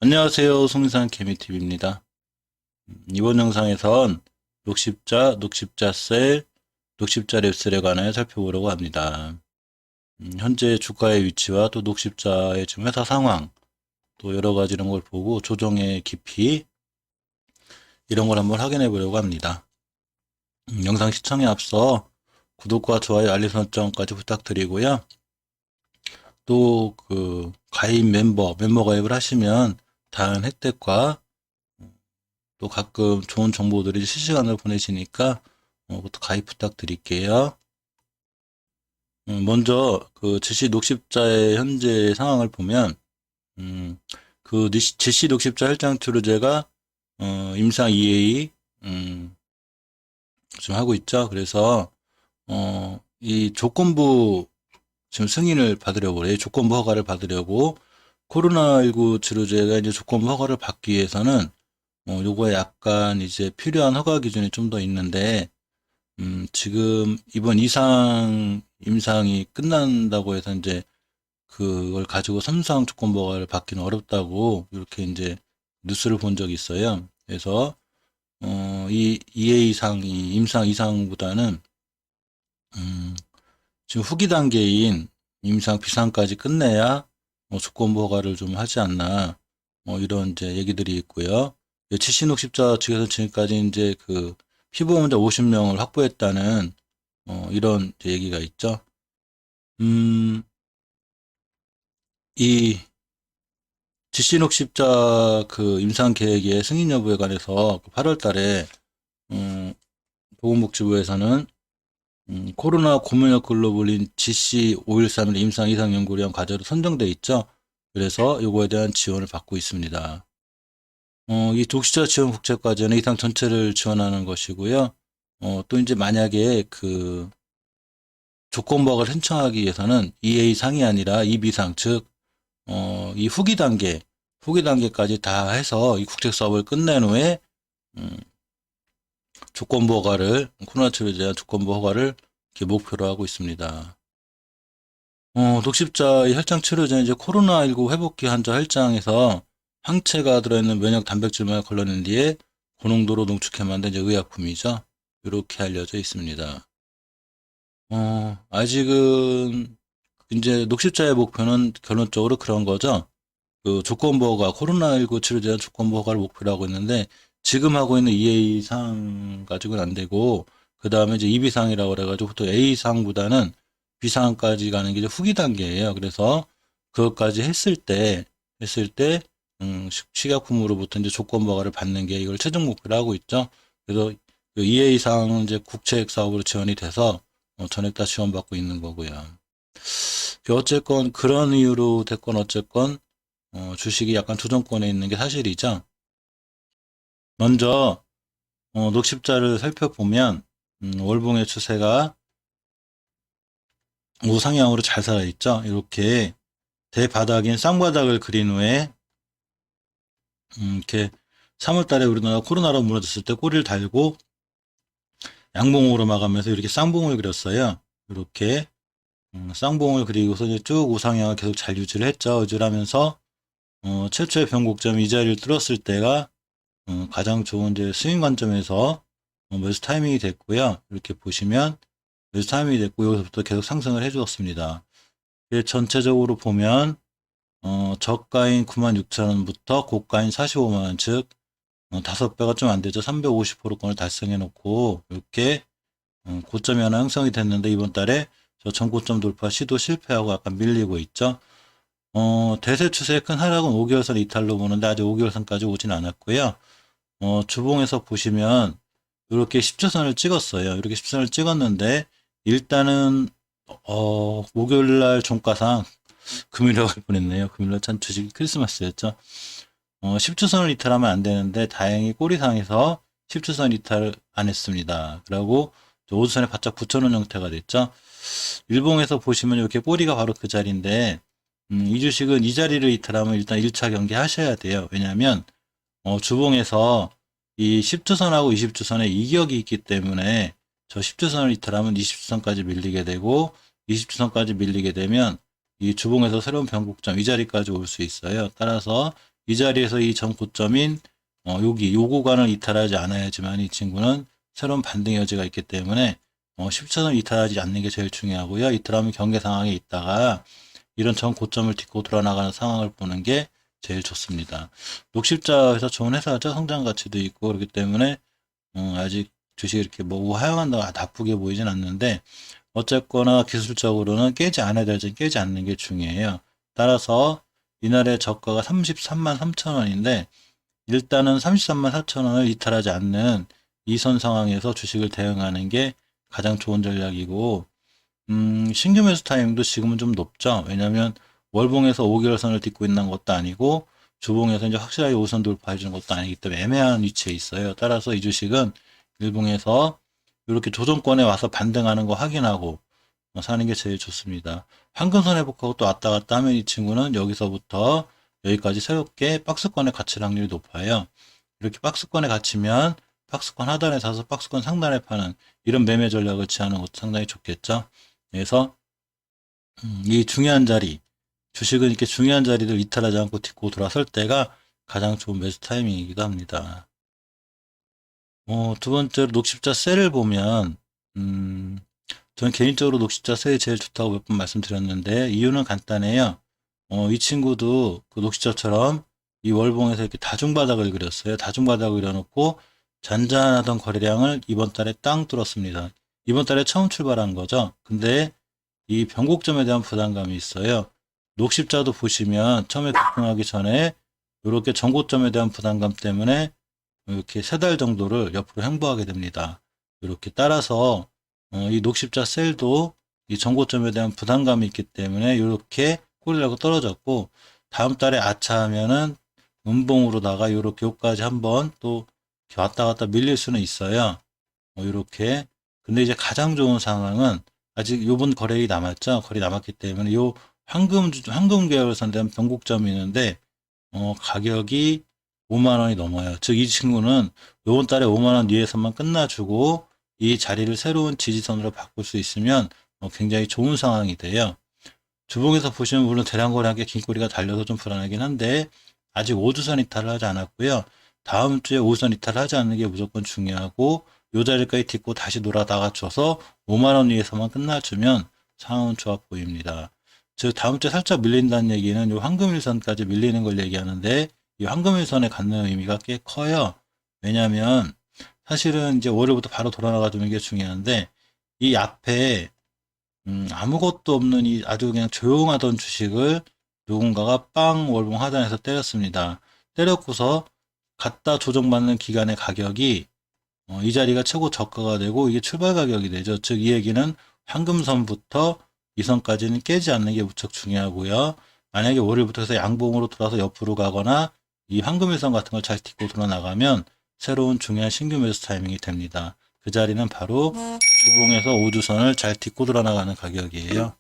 안녕하세요. 송산 개미TV입니다. 이번 영상에선 녹십자, 녹십자셀, 녹십자 랩셀에 관하여 살펴보려고 합니다. 현재 주가의 위치와 또 녹십자의 지금 회사 상황, 또 여러 가지 이런 걸 보고 조정의 깊이, 이런 걸 한번 확인해 보려고 합니다. 영상 시청에 앞서 구독과 좋아요, 알림 설정까지 부탁드리고요. 또 가입 멤버 가입을 하시면 다양한 혜택과 또 가끔 좋은 정보들이 실시간으로 보내시니까 그것도 가입 부탁드릴게요. 먼저 지시 녹십자의 현재 상황을 보면 지시 녹십자 혈장 트루제가 임상 EA 지금 하고 있죠. 그래서 이 조건부 지금 승인을 받으려고 그래요. 조건부 허가를 받으려고 코로나19 치료제가 이제 조건부 허가를 받기 위해서는 요거에 약간 이제 필요한 허가 기준이 좀 더 있는데, 지금 이번 임상이 끝난다고 해서 이제 그걸 가지고 삼상 조건부 허가를 받기는 어렵다고 이렇게 이제 뉴스를 본 적이 있어요. 그래서, 이 EA상이 임상 이상보다는, 지금 후기 단계인 임상 비상까지 끝내야 조건부 허가를 좀 하지 않나, 이런 이제 얘기들이 있고요. 칠신옥십자 측에서 지금까지 이제 피부암자 50명을 확보했다는 이런 이제 얘기가 있죠. 이 지신옥십자 임상 계획의 승인 여부에 관해서 8월 달에 보건복지부에서는 코로나 고면역 글로불린 GC513을 임상 이상 연구를 위한 과제로 선정돼 있죠. 그래서 요거에 대한 지원을 받고 있습니다. 이 독시자 지원 국제과제는 이상 전체를 지원하는 것이고요. 또 이제 만약에 조건부학을 신청하기 위해서는 EA 상이 아니라 EB 상, 즉, 이 후기 단계까지 다 해서 이 국책 사업을 끝낸 후에, 조건부 허가를, 코로나 치료에 대한 조건부 허가를 이렇게 목표로 하고 있습니다. 독십자의 혈장 치료제는 이제 코로나19 회복기 환자 혈장에서 항체가 들어있는 면역 단백질만 걸러낸 뒤에 고농도로 농축해 만든 이제 의약품이죠. 이렇게 알려져 있습니다. 아직은 이제 녹십자의 목표는 결론적으로 그런 거죠. 조건부허가 코로나19 치료제 대한 조건부허가를 목표로 하고 있는데 지금 하고 있는 EA상 가지고는 안 되고 그 다음에 이제 EB상이라고 그래가지고 보통 A상보다는 B상까지 가는 게 이제 후기 단계예요. 그래서 그것까지 했을 때 식약품으로부터 이제 조건부허가를 받는 게 이걸 최종 목표로 하고 있죠. 그래서 EA상은 이제 국책 사업으로 지원이 돼서 전액 다 지원받고 있는 거고요. 어쨌건 그런 이유로 됐건 어쨌건 주식이 약간 조정권에 있는 게 사실이죠. 먼저 녹십자를 살펴보면 월봉의 추세가 우상향으로 잘 살아있죠. 이렇게 대바닥인 쌍바닥을 그린 후에 이렇게 3월달에 우리나라 코로나로 무너졌을 때 꼬리를 달고 양봉으로 마감해서 이렇게 쌍봉을 그렸어요. 이렇게 쌍봉을 그리고서 이제 쭉 우상향을 계속 잘 유지를 했죠. 유지를 하면서 최초의 변곡점 이 자리를 뚫었을 때가 가장 좋은 이제 스윙 관점에서 매수 타이밍이 됐고요. 이렇게 보시면 매수 타이밍이 됐고 여기서부터 계속 상승을 해주었습니다. 전체적으로 보면 저가인 96,000원부터 고가인 45만원 즉 5배가 좀 안되죠. 350%권을 달성해 놓고 이렇게 고점이 하나 형성이 됐는데 이번 달에 저 전고점 돌파 시도 실패하고 약간 밀리고 있죠. 대세 추세의 큰 하락은 5개월선 이탈로 보는데 아직 5개월선까지 오진 않았고요. 주봉에서 보시면 이렇게 10주선을 찍었어요. 이렇게 10주선을 찍었는데 일단은 목요일날 종가상 금요일에 갈 뻔했네요. 금요일날 참 주식이 크리스마스였죠. 10주선을 이탈하면 안 되는데 다행히 꼬리상에서 10주선 이탈을 안 했습니다. 그리고 5주선에 바짝 붙여놓은 형태가 됐죠. 일봉에서 보시면 이렇게 꼬리가 바로 그 자리인데 이 주식은 이 자리를 이탈하면 일단 1차 경기 하셔야 돼요. 왜냐하면 주봉에서 이 10주선하고 20주선에 이격이 있기 때문에 저 10주선을 이탈하면 20주선까지 밀리게 되고 20주선까지 밀리게 되면 이 주봉에서 새로운 변곡점 이 자리까지 올 수 있어요. 따라서 이 자리에서 이 전 고점인 요 구간을 이탈하지 않아야지만 이 친구는 새로운 반등의 여지가 있기 때문에 10차선 이탈하지 않는 게 제일 중요하고요. 이탈하면 경계 상황에 있다가 이런 전 고점을 딛고 돌아나가는 상황을 보는 게 제일 좋습니다. 녹십자에서 좋은 회사죠. 성장 가치도 있고 그렇기 때문에 아직 주식이 이렇게 뭐 우하향한다고 나쁘게 보이진 않는데 어쨌거나 기술적으로는 깨지 않아야 될지 깨지 않는 게 중요해요. 따라서 이날의 저가가 33만 3천 원인데 일단은 33만 4천 원을 이탈하지 않는 이선 상황에서 주식을 대응하는 게 가장 좋은 전략이고 신규 매수 타이밍도 지금은 좀 높죠. 왜냐하면 월봉에서 5개월 선을 딛고 있는 것도 아니고 주봉에서 이제 확실하게 5선 돌파해 주는 것도 아니기 때문에 애매한 위치에 있어요. 따라서 이 주식은 일봉에서 이렇게 조정권에 와서 반등하는 거 확인하고 사는 게 제일 좋습니다. 황금선 회복하고 또 왔다 갔다 하면 이 친구는 여기서부터 여기까지 새롭게 박스권에 갇힐 확률이 높아요. 이렇게 박스권에 갇히면 박스권 하단에 사서 박스권 상단에 파는 이런 매매 전략을 취하는 것도 상당히 좋겠죠. 그래서 이 중요한 자리, 주식은 이렇게 중요한 자리를 이탈하지 않고 딛고 돌아설 때가 가장 좋은 매수 타이밍이기도 합니다. 두 번째로 녹십자 셀을 보면 저는 개인적으로 녹십자 셀이 제일 좋다고 몇 번 말씀드렸는데 이유는 간단해요. 이 친구도 그 녹십자처럼 이 월봉에서 이렇게 다중바닥을 그렸어요. 다중바닥을 그려놓고 잔잔하던 거래량을 이번 달에 땅 뚫었습니다. 이번 달에 처음 출발한 거죠. 근데 이 변곡점에 대한 부담감이 있어요. 녹십자도 보시면 처음에 급등하기 전에 이렇게 전고점에 대한 부담감 때문에 이렇게 3달 정도를 옆으로 횡보하게 됩니다. 이렇게 따라서 이 녹십자 셀도 이 전고점에 대한 부담감이 있기 때문에 이렇게 꼬리라고 떨어졌고 다음 달에 아차하면은 음봉으로다가 이렇게 요까지 한번 또 왔다 갔다 밀릴 수는 있어요. 이렇게 근데 이제 가장 좋은 상황은 아직 요번 거래일이 남았죠. 거래 남았기 때문에 요 황금 계열선 대한 변곡점이 있는데 가격이 5만 원이 넘어요. 즉 이 친구는 요번 달에 5만 원 위에서만 끝나주고 이 자리를 새로운 지지선으로 바꿀 수 있으면 굉장히 좋은 상황이 돼요. 주봉에서 보시면 물론 대량 거래하게 긴 꼬리가 달려서 좀 불안하긴 한데 아직 5주선 이탈을 하지 않았고요. 다음 주에 5선 이탈을 하지 않는 게 무조건 중요하고 요 자리까지 딛고 다시 놀아다가 줘서 5만 원 위에서만 끝나주면 상황은 좋아 보입니다. 즉 다음 주에 살짝 밀린다는 얘기는 요 황금일선까지 밀리는 걸 얘기하는데 이 황금일선에 갖는 의미가 꽤 커요. 왜냐하면 사실은 이제 월요일부터 바로 돌아나가 주는 게 중요한데 이 앞에 아무것도 없는 이 아주 그냥 조용하던 주식을 누군가가 빵 월봉 하단에서 때렸습니다. 때렸고서 갖다 조정받는 기간의 가격이 이 자리가 최고 저가가 되고 이게 출발 가격이 되죠. 즉 이 얘기는 황금선부터 이 선까지는 깨지 않는 게 무척 중요하고요. 만약에 월요일부터 해서 양봉으로 돌아서 옆으로 가거나 이 황금일선 같은 걸 잘 딛고 돌아 나가면 새로운 중요한 신규 매수 타이밍이 됩니다. 그 자리는 바로 주봉에서 5주선을 잘 딛고 돌아 나가는 가격이에요.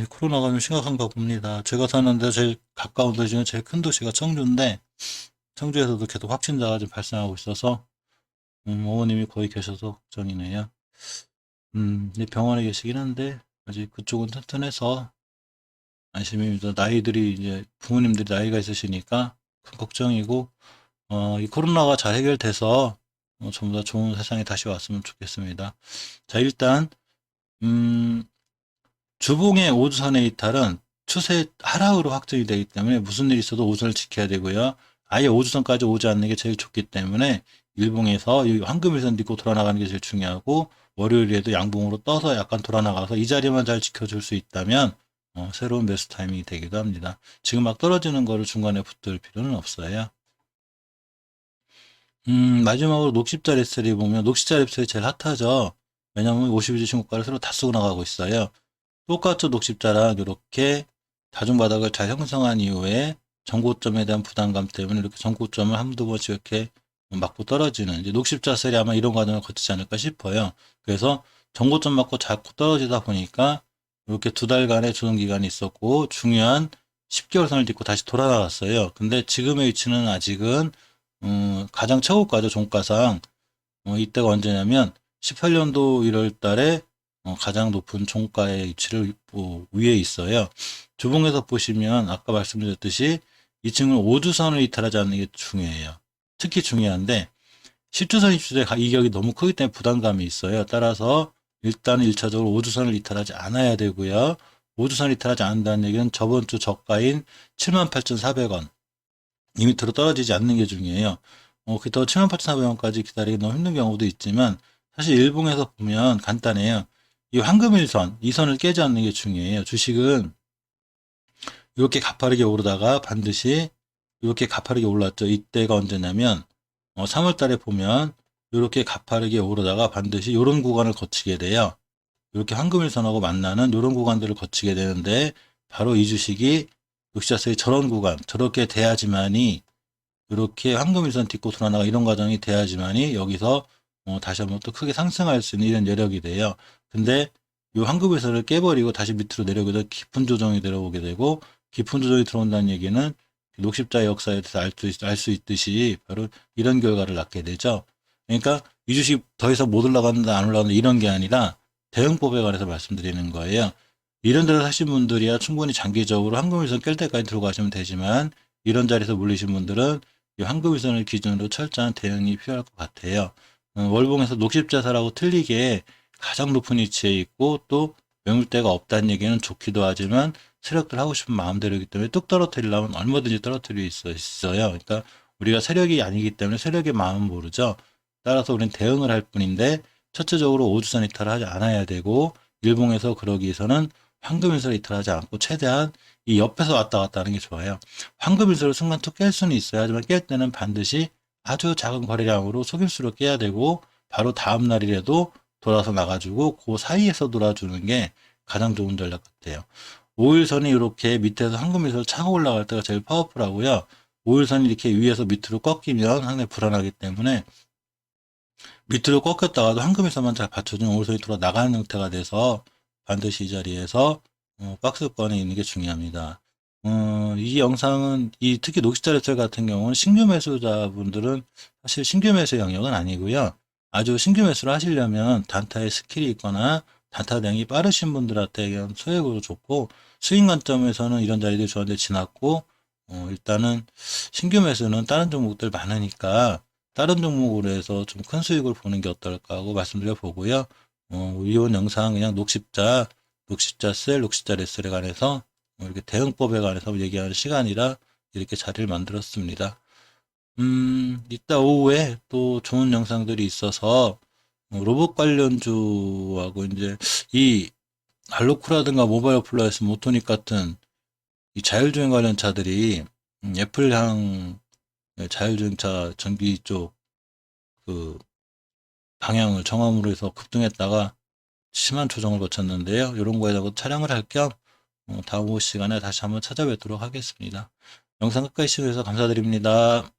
이 코로나가 좀 심각한가 봅니다. 제가 사는데 제일 가까운 도시 중에 제일 큰 도시가 청주인데 청주에서도 계속 확진자가 좀 발생하고 있어서 어머님이 거의 계셔서 걱정이네요. 병원에 계시긴 한데 아직 그쪽은 튼튼해서 안심입니다. 나이들이 이제 부모님들이 나이가 있으시니까 큰 걱정이고 이 코로나가 잘 해결돼서 전부 다 좋은 세상이 다시 왔으면 좋겠습니다. 자 일단 주봉의 5주선의 이탈은 추세 하락으로 확정이 되기 때문에 무슨 일이 있어도 5선을 지켜야 되고요. 아예 5주선까지 오지 않는 게 제일 좋기 때문에 일봉에서 이 황금일선 딛고 돌아나가는 게 제일 중요하고 월요일에도 양봉으로 떠서 약간 돌아나가서 이 자리만 잘 지켜줄 수 있다면 새로운 매수 타이밍이 되기도 합니다. 지금 막 떨어지는 거를 중간에 붙들 필요는 없어요. 마지막으로 녹십자 랩셀이 보면 녹십자 랩셀이 제일 핫하죠. 왜냐하면 52주 신고가를 새로 다 쓰고 나가고 있어요. 똑같이 녹십자랑 이렇게 다중바닥을 잘 형성한 이후에 전고점에 대한 부담감 때문에 이렇게 전고점을 한두 번씩 이렇게 맞고 떨어지는 이제 녹십자 셀이 아마 이런 과정을 거치지 않을까 싶어요. 그래서 전고점 맞고 자꾸 떨어지다 보니까 이렇게 2달간의 조정 기간이 있었고 중요한 10개월 선을 딛고 다시 돌아나갔어요. 근데 지금의 위치는 아직은 가장 최고가죠. 종가상 이때가 언제냐면 18년도 1월 달에 가장 높은 종가의 위치를 위에 있어요. 주봉에서 보시면 아까 말씀드렸듯이 2층은 5주선을 이탈하지 않는 게 중요해요. 특히 중요한데 10주선 입주대 이격이 너무 크기 때문에 부담감이 있어요. 따라서 일단은 1차적으로 5주선을 이탈하지 않아야 되고요. 5주선 이탈하지 않는다는 얘기는 저번 주 저가인 78,400원 이 밑으로 떨어지지 않는 게 중요해요. 그렇다고 78,400원까지 기다리기 너무 힘든 경우도 있지만 사실 일봉에서 보면 간단해요. 이 황금일선, 이 선을 깨지 않는 게 중요해요. 주식은 이렇게 가파르게 오르다가 반드시 이렇게 가파르게 올랐죠. 이때가 언제냐면 3월 달에 보면 이렇게 가파르게 오르다가 반드시 이런 구간을 거치게 돼요. 이렇게 황금일선하고 만나는 이런 구간들을 거치게 되는데 바로 이 주식이 역시자세의 저런 구간, 저렇게 돼야지만이 이렇게 황금일선 딛고 돌아나가 이런 과정이 돼야지만이 여기서 다시 한번 또 크게 상승할 수 있는 이런 여력이 돼요. 근데 이 황금일선을 깨버리고 다시 밑으로 내려오게 되면 깊은 조정이 들어오게 되고 깊은 조정이 들어온다는 얘기는 녹십자의 역사에 대해서 알 수 있듯이 바로 이런 결과를 낳게 되죠. 그러니까 이 주식 더 이상 못 올라간다 안 올라간다 이런 게 아니라 대응법에 관해서 말씀드리는 거예요. 이런 데서 사신 분들이야 충분히 장기적으로 황금일선 깰 때까지 들어가시면 되지만 이런 자리에서 물리신 분들은 이 황금일선을 기준으로 철저한 대응이 필요할 것 같아요. 월봉에서 녹십자사라고 틀리게 가장 높은 위치에 있고 또 매물대가 없다는 얘기는 좋기도 하지만 세력들 하고 싶은 마음대로이기 때문에 뚝 떨어뜨리려면 얼마든지 떨어뜨릴 수 있어요. 그러니까 우리가 세력이 아니기 때문에 세력의 마음은 모르죠. 따라서 우리는 대응을 할 뿐인데 첫째적으로 5주선 이탈을 하지 않아야 되고 일봉에서 그러기 위해서는 황금일선을 이탈하지 않고 최대한 이 옆에서 왔다 갔다 하는 게 좋아요. 황금일선을 순간 툭 깰 수는 있어요. 하지만 깰 때는 반드시 아주 작은 거래량으로 속일수로 깨야 되고 바로 다음 날이라도 돌아서 나가지고 그 사이에서 돌아주는 게 가장 좋은 전략 같아요. 5일선이 이렇게 밑에서 황금일선을 차고 올라갈 때가 제일 파워풀하고요. 5일선이 이렇게 위에서 밑으로 꺾이면 상당히 불안하기 때문에 밑으로 꺾였다가도 황금일선만 잘 받쳐주면 5일선이 돌아 나가는 형태가 돼서 반드시 이 자리에서 박스권에 있는 게 중요합니다. 이 영상은 특히 녹시자리설 같은 경우는 신규 매수자분들은 사실 신규 매수 영역은 아니고요. 아주 신규 매수를 하시려면 단타의 스킬이 있거나 단타 대응이 빠르신 분들한테 소액으로 좋고 수익 관점에서는 이런 자리들이 좋았는데 지났고 일단은 신규 매수는 다른 종목들 많으니까 다른 종목으로 해서 좀 큰 수익을 보는 게 어떨까 하고 말씀드려 보고요. 이번 영상 그냥 녹십자 셀, 녹십자 레슬에 관해서 이렇게 대응법에 관해서 얘기하는 시간이라 이렇게 자리를 만들었습니다. 이따 오후에 또 좋은 영상들이 있어서 로봇 관련주하고 이제 이 알로쿠라든가 모바일 플러스 모토닉 같은 이 자율주행 관련 차들이 애플향 자율주행차 전기 쪽 그 방향을 정함으로 해서 급등했다가 심한 조정을 거쳤는데요. 이런 거에 대해서 촬영을 할 겸 다음 시간에 다시 한번 찾아뵙도록 하겠습니다. 영상 끝까지 시청해주셔서 감사드립니다.